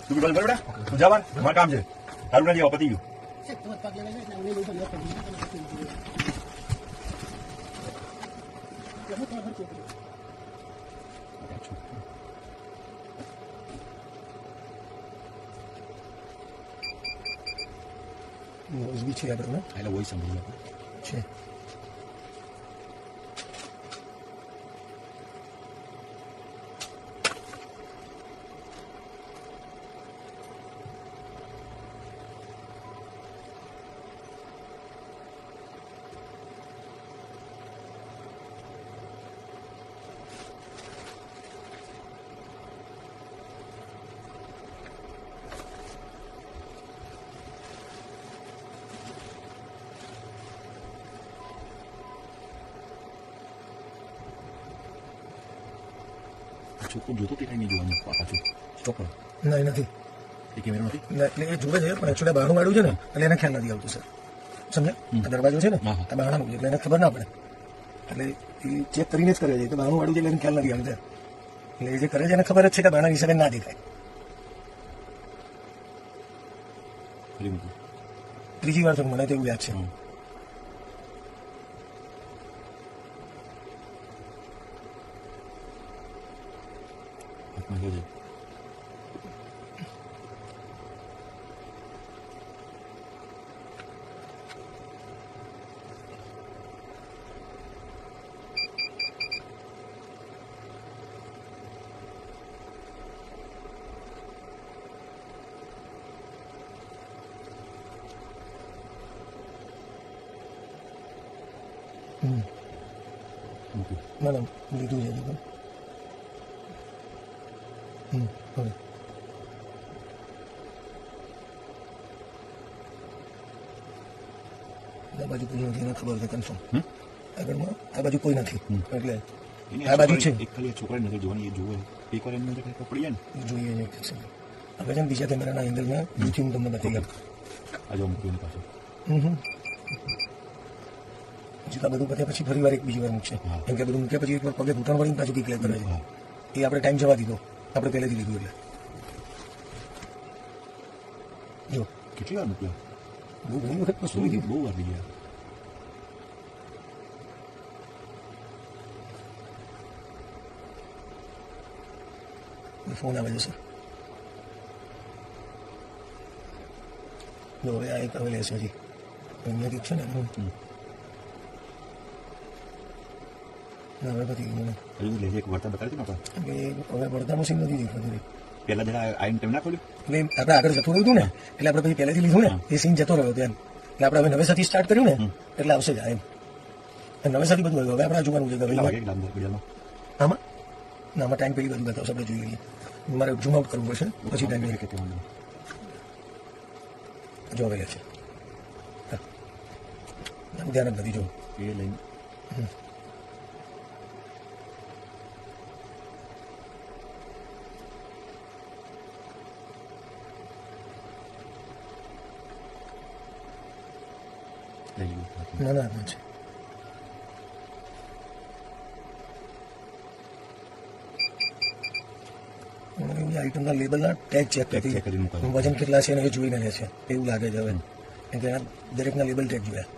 તું બી બંધ કર બેટા, તું જા બહાર, મારે કામ છે, તારું ના જેવા પતી ગયું. વોઇસ બી છે આપણે એટલે વોઇસ સાંભળી આપણે છે. છોકરો જોતો તે કઈ નહીં જોવાનું પાછું સ્ટોપ કરો. ના એ નથી, એ કેમેરો નથી. એટલે એ જુએ છે પણ એકચ્યુઅલી બહારનું વાળું છે ને એટલે એને ખ્યાલ નથી આવતું સર. સમજ્યા? આ દરવાજો છે ને આ બહારનું એટલે એને ખબર ના પડે, એટલે એ ચેક કરીને જ કરે છે કે બહારનું વાળું છે એટલે એને ખ્યાલ નથી આવતો. એટલે એ જે કરે છે એને ખબર જ છે કે બહારના હિસાબે ના દેખાય. ત્રીજી વાર તો મને તો એવું યાદ છે. ના ના લીધું છે લીધું. હવે આ બાજુ કોઈ નથી, એને ખબર છે કન્ફર્મ. આગળમાં આ બાજુ કોઈ નથી એટલે આ બાજુ છે. એક ખાલી છોકરા નજર જોવાની, એ જોવે એક વાર એની નજર પડી જાય ને જોઈએ ને હવે છે ને બીજા કેમેરાના એંગલમાં બીજું હું તમને બતાવી ગયો. આજે મૂકીને પાછું હજુ તો બધું પત્યા પછી ફરી વાર એક બીજી વાર મૂકશે. કેમ કે બધું મૂક્યા પછી એક વાર પગે ઘૂંટણ વળીને પાછું ક્લિક કરે છે. એ આપણે ટાઈમ જવા દીધો, આપણે પહેલેથી લીધું એટલે. જો કેટલી વાર મૂક્યા, બહુ ઘણી વખત વસ્તુ લીધી, બહુ વાર થઈ ગયા. ફોન આવે છે સર. જો હવે આ એક હવે લેશે હજી અહીંયાથી છે ને હવે પછી મને હજુ લેજે એક વર્તન બતાવી દીધું આપણે. હવે પડતા મશીન નથી દેખાતું. પહેલા જરા આઈને ટાઈમ ના ખોલ્યું એટલે આપણે આગળ જતું રહ્યું હતું ને એટલે આપણે પછી પહેલેથી લીધું ને એ સીન જતો રહ્યો હતો એમ. એટલે આપણે હવે નવેસરથી સ્ટાર્ટ કર્યું ને એટલે આવશે જ એમ. નવેસરથી બધું આવ્યું. હવે આપણે જોવાનું છે કે કેટલા વાગે લાંબો વિડીયોમાં આમાં ના આમાં ટાઈમ પેલી બધું બતાવશે, આપણે જોઈ લઈએ. મારે ઝૂમ આઉટ કરવું પડશે પછી ટાઈમ પેલી જો હવે છે. ધ્યાન જ નથી જો એ લઈને ના ના છે. આઈટમના લેબલના ટેગ ચેક કરી વજન કેટલા છે અને એ જોઈને લે છે એવું લાગે છે હવે. કેમ કે એના દરેકના લેબલ ટેગ જોયા.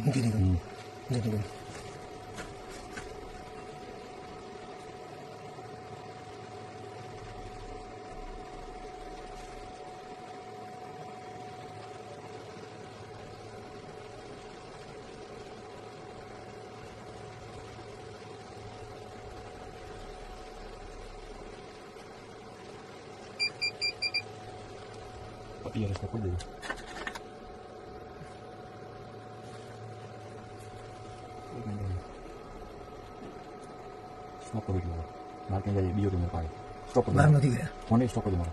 મૂકી દીધું જતું રહ્યું. પતિ રસ્તા ખોલી દેજો. સ્ટોપ કરી દો. મારે ક્યાં જાય બીજો કેમેરો પાડે. સ્ટોપ કરી બહાર નથી ગયા. ફોન સ્ટોપ કરી દો મારો.